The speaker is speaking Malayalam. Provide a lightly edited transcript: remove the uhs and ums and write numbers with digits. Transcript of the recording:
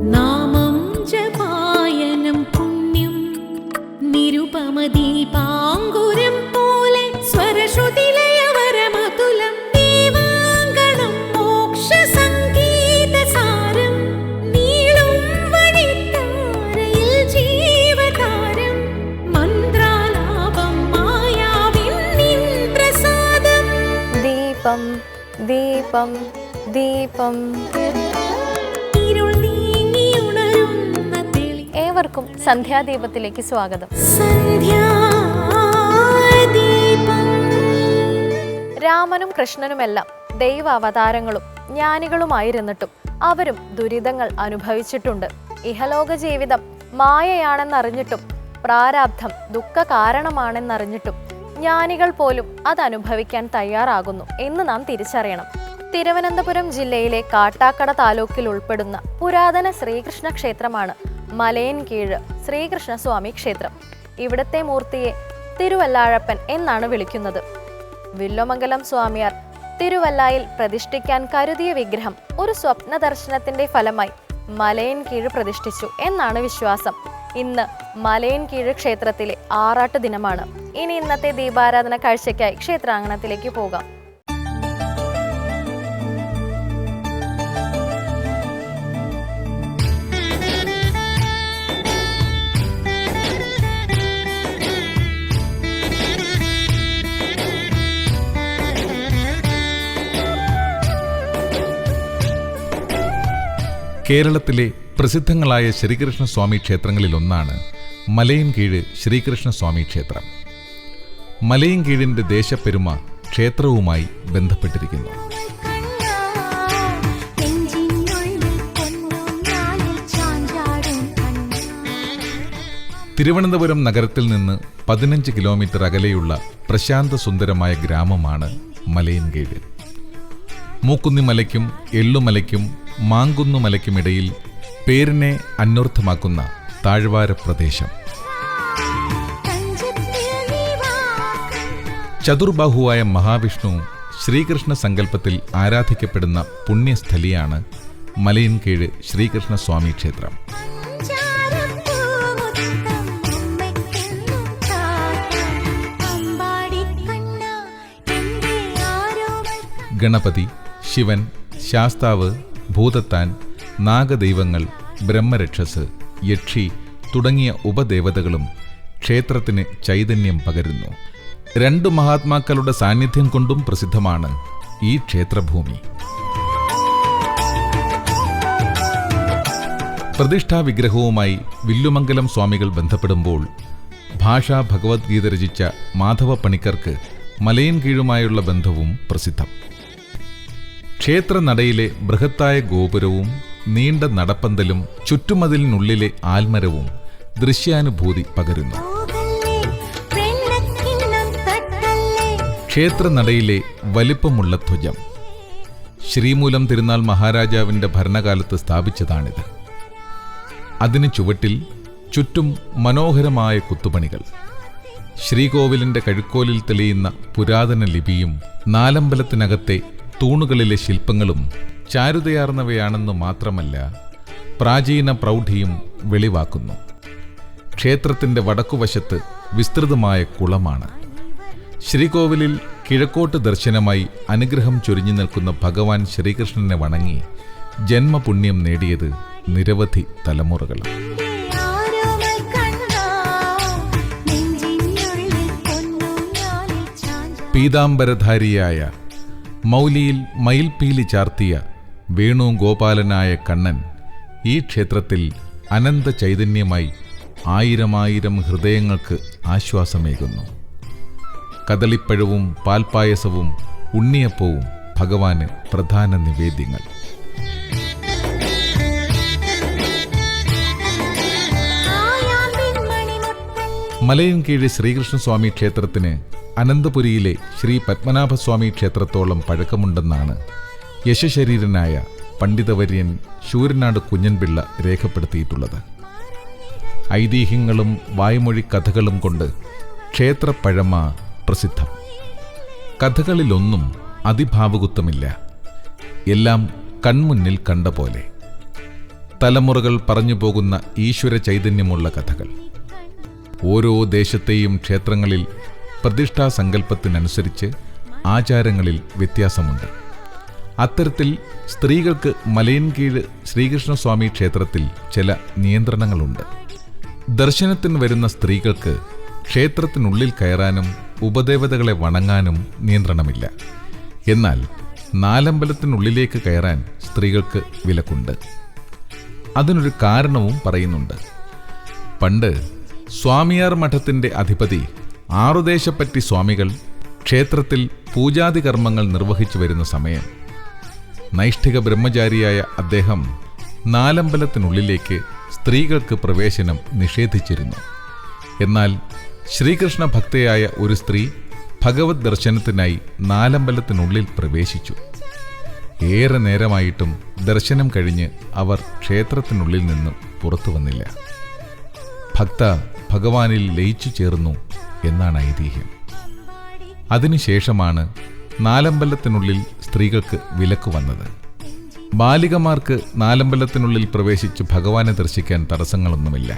നാമം ജപായനം പുണ്യം നിരുപമദീപാങ്കുരം പോലെ സ്വരശ്രുതിലയവരമതുലം ദീവാങ്കണം മോക്ഷസംഗീതസാരം നീളും വഴിത്താരയിൽ ജീവതാരം മന്ത്രാലാപം മായാവിൻ നിൻ പ്രസാദം. ദീപം ദീപം ദീപം. ഏവർക്കും സന്ധ്യാദീപത്തിലേക്ക് സ്വാഗതം. രാമനും കൃഷ്ണനുമെല്ലാം ദൈവ അവതാരങ്ങളും ജ്ഞാനികളുമായിരുന്നിട്ടും അവരും ദുരിതങ്ങൾ അനുഭവിച്ചിട്ടുണ്ട്. ഇഹലോക ജീവിതം മായയാണെന്നറിഞ്ഞിട്ടും പ്രാരാബ്ധം ദുഃഖ കാരണമാണെന്നറിഞ്ഞിട്ടും ജ്ഞാനികൾ പോലും അതനുഭവിക്കാൻ തയ്യാറാകുന്നു എന്ന് നാം തിരിച്ചറിയണം. തിരുവനന്തപുരം ജില്ലയിലെ കാട്ടാക്കട താലൂക്കിൽ ഉൾപ്പെടുന്ന പുരാതന ശ്രീകൃഷ്ണ ക്ഷേത്രമാണ് മലയൻകീഴ് ശ്രീകൃഷ്ണസ്വാമി ക്ഷേത്രം. ഇവിടുത്തെ മൂർത്തിയെ തിരുവല്ലാഴപ്പൻ എന്നാണ് വിളിക്കുന്നത്. വില്വമംഗലം സ്വാമിയാർ തിരുവല്ലായിൽ പ്രതിഷ്ഠിക്കാൻ കരുതിയ വിഗ്രഹം ഒരു സ്വപ്ന ദർശനത്തിന്റെ ഫലമായി മലയൻകീഴ് പ്രതിഷ്ഠിച്ചു എന്നാണ് വിശ്വാസം. ഇന്ന് മലയൻകീഴ് ക്ഷേത്രത്തിലെ ആറാട്ട് ദിനമാണ്. ഇനി ഇന്നത്തെ ദീപാരാധന കാഴ്ചയ്ക്കായി ക്ഷേത്രാങ്കണത്തിലേക്ക് പോകാം. കേരളത്തിലെ പ്രസിദ്ധങ്ങളായ ശ്രീകൃഷ്ണസ്വാമി ക്ഷേത്രങ്ങളിലൊന്നാണ് മലയൻകീഴ് ശ്രീകൃഷ്ണസ്വാമി ക്ഷേത്രം. മലയൻകീഴിൻ്റെ ദേശപ്പെരുമ ക്ഷേത്രവുമായി ബന്ധപ്പെട്ടിരിക്കുന്നു. തിരുവനന്തപുരം നഗരത്തിൽ നിന്ന് 15 കിലോമീറ്റർ അകലെയുള്ള പ്രശാന്ത സുന്ദരമായ ഗ്രാമമാണ് മലയൻകീഴ്. മൂക്കുന്നിമലയ്ക്കും എള്ളുമലയ്ക്കും മാങ്കുന്നുമലയ്ക്കുമിടയിൽ പേരിനെ അന്വർത്ഥമാക്കുന്ന താഴ്വാര പ്രദേശം. ചതുർബാഹുവായ മഹാവിഷ്ണു ശ്രീകൃഷ്ണ സങ്കല്പത്തിൽ ആരാധിക്കപ്പെടുന്ന പുണ്യസ്ഥലിയാണ് മലയൻകീഴ് ശ്രീകൃഷ്ണസ്വാമി ക്ഷേത്രം. ഗണപതി, ശിവൻ, ശാസ്താവ്, ഭൂതത്താൻ, നാഗദൈവങ്ങൾ, ബ്രഹ്മരക്ഷസ്, യക്ഷി തുടങ്ങിയ ഉപദേവതകളും ക്ഷേത്രത്തിന് ചൈതന്യം പകരുന്നു. 2 മഹാത്മാക്കളുടെ സാന്നിധ്യം കൊണ്ടും പ്രസിദ്ധമാണ് ഈ ക്ഷേത്രഭൂമി. പ്രതിഷ്ഠാ വിഗ്രഹവുമായി വില്ലുമംഗലം സ്വാമികൾ ബന്ധപ്പെടുമ്പോൾ ഭാഷാ ഭഗവത്ഗീത രചിച്ച മാധവ പണിക്കർക്ക് മലയൻകീഴുമായുള്ള ബന്ധവും പ്രസിദ്ധം. ക്ഷേത്രനടയിലെ ബൃഹത്തായ ഗോപുരവും നീണ്ട നടപ്പന്തലും ചുറ്റുമതിലിനുള്ളിലെ ആൽമരവും ദൃശ്യാനുഭൂതി പകരുന്നു. ക്ഷേത്രനടയിലെ വലിപ്പമുള്ള ധ്വജം ശ്രീമൂലം തിരുനാൾ മഹാരാജാവിൻ്റെ ഭരണകാലത്ത് സ്ഥാപിച്ചതാണിത്. അതിനു ചുവട്ടിൽ ചുറ്റും മനോഹരമായ കുത്തുപണികൾ, ശ്രീകോവിലിൻ്റെ കഴുക്കോലിൽ തെളിയുന്ന പുരാതന ലിപിയും നാലമ്പലത്തിനകത്തെ തൂണുകളിലെ ശില്പങ്ങളും ചാരുതയാർന്നവയാണെന്നു മാത്രമല്ല പ്രാചീന പ്രൗഢിയും വെളിവാക്കുന്നു. ക്ഷേത്രത്തിൻ്റെ വടക്കുവശത്ത് വിസ്തൃതമായ കുളമാണ്. ശ്രീകോവിലിൽ കിഴക്കോട്ട് ദർശനമായി അനുഗ്രഹം ചൊരിഞ്ഞു നിൽക്കുന്ന ഭഗവാൻ ശ്രീകൃഷ്ണനെ വണങ്ങി ജന്മപുണ്യം നേടിയത് നിരവധി തലമുറകൾ. പീതാംബരധാരിയായ മൗലിയിൽ മയിൽപീലി ചാർത്തിയ വേണുഗോപാലനായ കണ്ണൻ ഈ ക്ഷേത്രത്തിൽ അനന്ത ചൈതന്യമായി 1000 ഹൃദയങ്ങൾക്ക് ആശ്വാസമേകുന്നു. കദളിപ്പഴവും പാൽപ്പായസവും ഉണ്ണിയപ്പവും ഭഗവാന് പ്രധാന നിവേദ്യങ്ങൾ. മലയൻകീഴ് ശ്രീകൃഷ്ണസ്വാമി ക്ഷേത്രത്തിന് അനന്തപുരിയിലെ ശ്രീ പത്മനാഭസ്വാമി ക്ഷേത്രത്തോളം പഴക്കമുണ്ടെന്നാണ് യശശരീരനായ പണ്ഡിതവര്യൻ ശൂരനാട് കുഞ്ഞൻപിള്ള രേഖപ്പെടുത്തിയിട്ടുള്ളത്. ഐതിഹ്യങ്ങളും വായ്മൊഴി കഥകളും കൊണ്ട് ക്ഷേത്രപ്പഴമ പ്രസിദ്ധം. കഥകളിലൊന്നും അതിഭാവുകത്വമില്ല, എല്ലാം കൺമുന്നിൽ കണ്ട പോലെ. തലമുറകൾ പറഞ്ഞു പോകുന്ന ഈശ്വര ചൈതന്യമുള്ള കഥകൾ. ഓരോ ദേശത്തെയും ക്ഷേത്രങ്ങളിൽ പ്രതിഷ്ഠാ സങ്കല്പത്തിനനുസരിച്ച് ആചാരങ്ങളിൽ വ്യത്യാസമുണ്ട്. അത്തരത്തിൽ സ്ത്രീകൾക്ക് മലയൻകീഴ് ശ്രീകൃഷ്ണസ്വാമി ക്ഷേത്രത്തിൽ ചില നിയന്ത്രണങ്ങളുണ്ട്. ദർശനത്തിന് വരുന്ന സ്ത്രീകൾക്ക് ക്ഷേത്രത്തിനുള്ളിൽ കയറാനും ഉപദേവതകളെ വണങ്ങാനും നിയന്ത്രണമില്ല. എന്നാൽ നാലമ്പലത്തിനുള്ളിലേക്ക് കയറാൻ സ്ത്രീകൾക്ക് വിലക്കുണ്ട്. അതിനൊരു കാരണവും പറയുന്നുണ്ട്. പണ്ട് സ്വാമിയാർ മഠത്തിൻ്റെ അധിപതി ആറുദേശപ്പറ്റി സ്വാമികൾ ക്ഷേത്രത്തിൽ പൂജാതി കർമ്മങ്ങൾ നിർവഹിച്ചു വരുന്ന സമയം നൈഷ്ഠിക ബ്രഹ്മചാരിയായ അദ്ദേഹം നാലമ്പലത്തിനുള്ളിലേക്ക് സ്ത്രീകൾക്ക് പ്രവേശനം നിഷേധിച്ചിരുന്നു. എന്നാൽ ശ്രീകൃഷ്ണ ഭക്തയായ ഒരു സ്ത്രീ ഭഗവത് ദർശനത്തിനായി നാലമ്പലത്തിനുള്ളിൽ പ്രവേശിച്ചു. ഏറെ നേരമായിട്ടും ദർശനം കഴിഞ്ഞ് അവർ ക്ഷേത്രത്തിനുള്ളിൽ നിന്ന് പുറത്തു വന്നില്ല. ഭക്ത ഭഗവാനിൽ ലയിച്ചു ചേർന്നു എന്നാണ് ഐതിഹ്യം. അതിനുശേഷമാണ് നാലമ്പലത്തിനുള്ളിൽ സ്ത്രീകൾക്ക് വിലക്ക് വന്നത്. ബാലികമാർക്ക് നാലമ്പലത്തിനുള്ളിൽ പ്രവേശിച്ച് ഭഗവാനെ ദർശിക്കാൻ തടസ്സങ്ങളൊന്നുമില്ല.